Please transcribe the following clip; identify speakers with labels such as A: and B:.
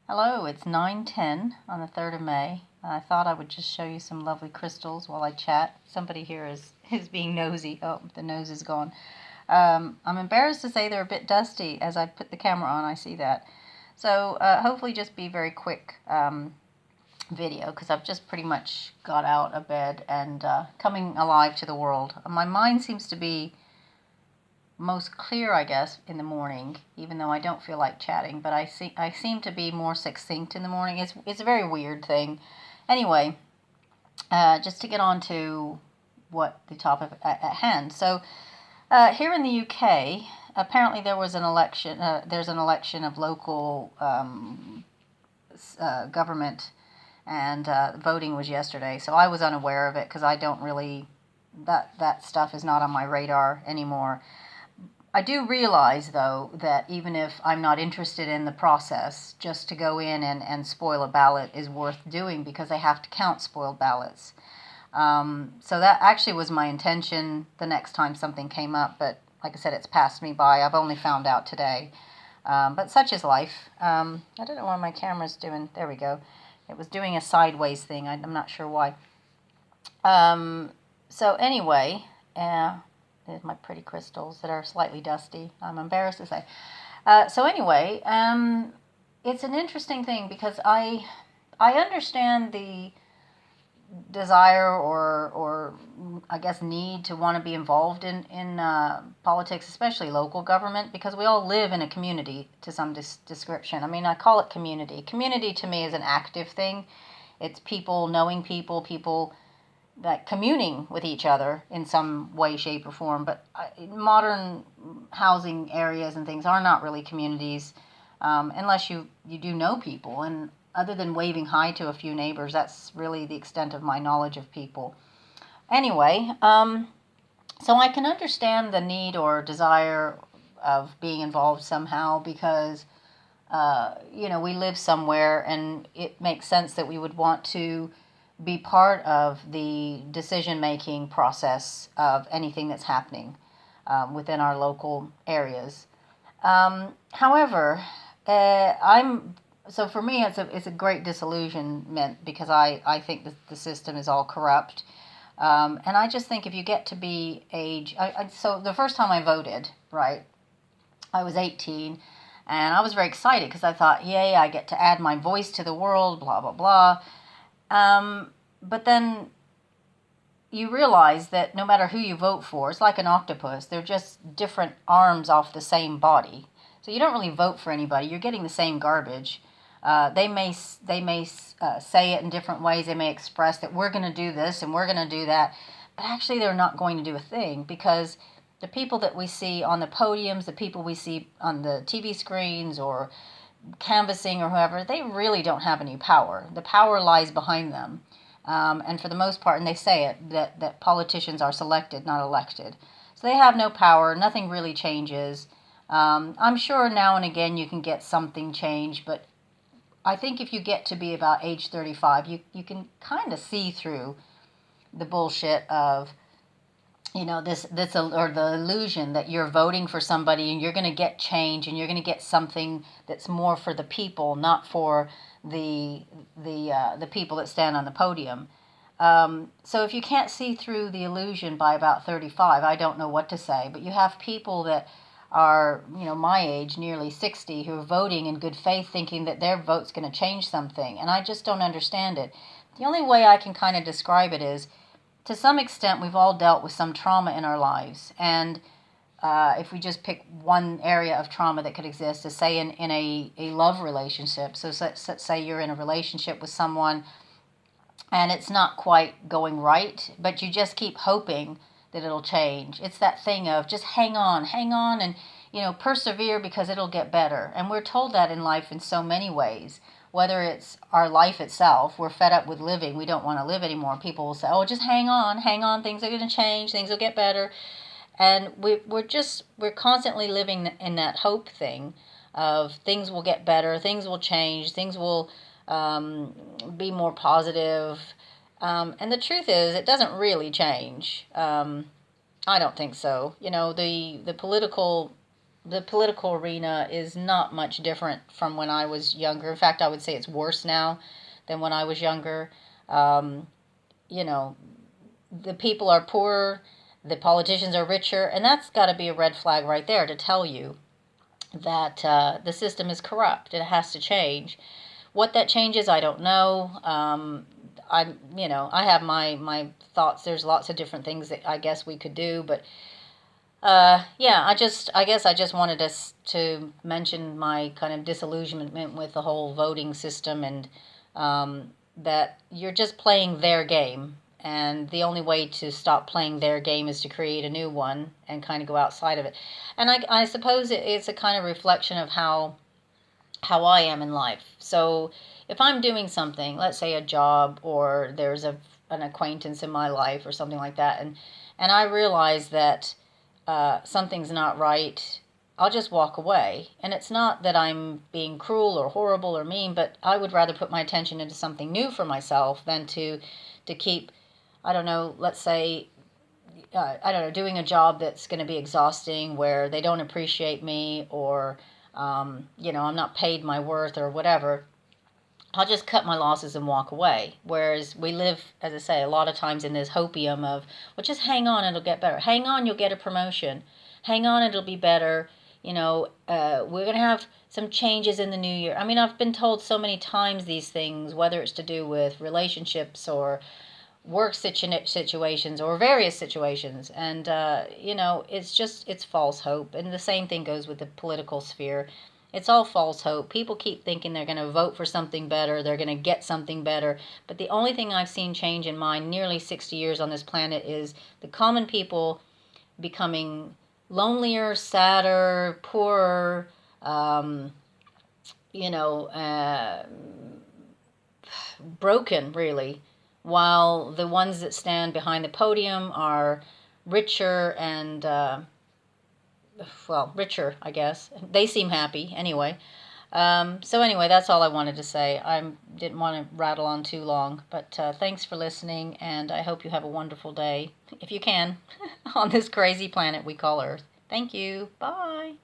A: Hello, it's 9:10 on the 3rd of May. I thought I would just show you some lovely crystals while I chat. Somebody here is being nosy. Oh, the nose is gone. I'm embarrassed to say they're a bit dusty. As I put the camera on, I see that. So hopefully just be very quick video because I've just pretty much got out of bed and coming alive to the world. My mind seems to be most clear, I guess, in the morning, even though I don't feel like chatting, but I seem to be more succinct in the morning. It's a very weird thing. Anyway, just to get on to what the topic at hand. So here in the UK, apparently there was an election. There's an election of local government, and voting was yesterday. So I was unaware of it because I don't really that stuff is not on my radar anymore. I do realize, though, that even if I'm not interested in the process, just to go in and spoil a ballot is worth doing because they have to count spoiled ballots. So that actually was my intention the next time something came up, but like I said, it's passed me by. I've only found out today. But such is life. I don't know why my camera's doing. There we go. It was doing a sideways thing. I'm not sure why. So anyway, there's my pretty crystals that are slightly dusty. I'm embarrassed to say. So anyway, it's an interesting thing because I understand the desire or I guess need to want to be involved in politics, especially local government, because we all live in a community to some description. I mean, I call it community. Community to me is an active thing. It's people knowing people like communing with each other in some way, shape, or form. But modern housing areas and things are not really communities unless you do know people. And other than waving hi to a few neighbors, that's really the extent of my knowledge of people. Anyway, so I can understand the need or desire of being involved somehow because, we live somewhere and it makes sense that we would want to be part of the decision-making process of anything that's happening within our local areas. However, so for me, it's a great disillusionment because I think that the system is all corrupt. And I just think if you get to be so the first time I voted, right, I was 18, and I was very excited because I thought, yay, I get to add my voice to the world, blah, blah, blah. But then you realize that no matter who you vote for, it's like an octopus. They're just different arms off the same body. So you don't really vote for anybody. You're getting the same garbage. They may say it in different ways. They may express that we're going to do this and we're going to do that. But actually, they're not going to do a thing because the people that we see on the podiums, the people we see on the TV screens or canvassing or whoever, they really don't have any power. The power lies behind them. And for the most part, and they say it, that politicians are selected, not elected. So they have no power. Nothing really changes. I'm sure now and again you can get something changed, but I think if you get to be about age 35, you can kind of see through the bullshit of, this or the illusion that you're voting for somebody and you're going to get change and you're going to get something that's more for the people, not for the people that stand on the podium. So if you can't see through the illusion by about 35, I don't know what to say. But you have people that are, my age, nearly 60, who are voting in good faith, thinking that their vote's going to change something, and I just don't understand it. The only way I can kind of describe it is, to some extent, we've all dealt with some trauma in our lives. And if we just pick one area of trauma that could exist, is say in a love relationship. So say you're in a relationship with someone and it's not quite going right, but you just keep hoping that it'll change. It's that thing of just hang on, and persevere because it'll get better. And we're told that in life in so many ways. Whether it's our life itself, we're fed up with living, we don't want to live anymore. People will say, oh, just hang on, things are going to change, things will get better. And we're constantly living in that hope thing of things will get better, things will change, things will be more positive. And the truth is, it doesn't really change. I don't think so. The political the political arena is not much different from when I was younger. In fact, I would say it's worse now than when I was younger. Um, you know, the people are poorer, the politicians are richer, and that's got to be a red flag right there to tell you that the system is corrupt. It has to change. What that changes, I don't know. I have my thoughts. There's lots of different things that I guess we could do, but yeah, I guess I just wanted us to mention my kind of disillusionment with the whole voting system, and that you're just playing their game. And the only way to stop playing their game is to create a new one and kind of go outside of it. And I suppose it's a kind of reflection of how I am in life. So if I'm doing something, let's say a job, or there's an acquaintance in my life or something like that, and I realize that something's not right, I'll just walk away. And it's not that I'm being cruel or horrible or mean, but I would rather put my attention into something new for myself than to keep, I don't know, let's say, I don't know, doing a job that's going to be exhausting, where they don't appreciate me, or I'm not paid my worth or whatever. I'll just cut my losses and walk away. Whereas we live, as I say, a lot of times in this hopium of, well, just hang on, it'll get better. Hang on, you'll get a promotion. Hang on, it'll be better. We're going to have some changes in the new year. I mean, I've been told so many times these things, whether it's to do with relationships or work situations or various situations. And, it's false hope. And the same thing goes with the political sphere. It's all false hope. People keep thinking they're going to vote for something better, they're going to get something better. But the only thing I've seen change in my nearly 60 years on this planet is the common people becoming lonelier, sadder, poorer, um, you know, uh, broken, really, while the ones that stand behind the podium are richer and, richer, I guess. They seem happy anyway. So anyway, that's all I wanted to say. I didn't want to rattle on too long, but thanks for listening, and I hope you have a wonderful day, if you can, on this crazy planet we call Earth. Thank you. Bye.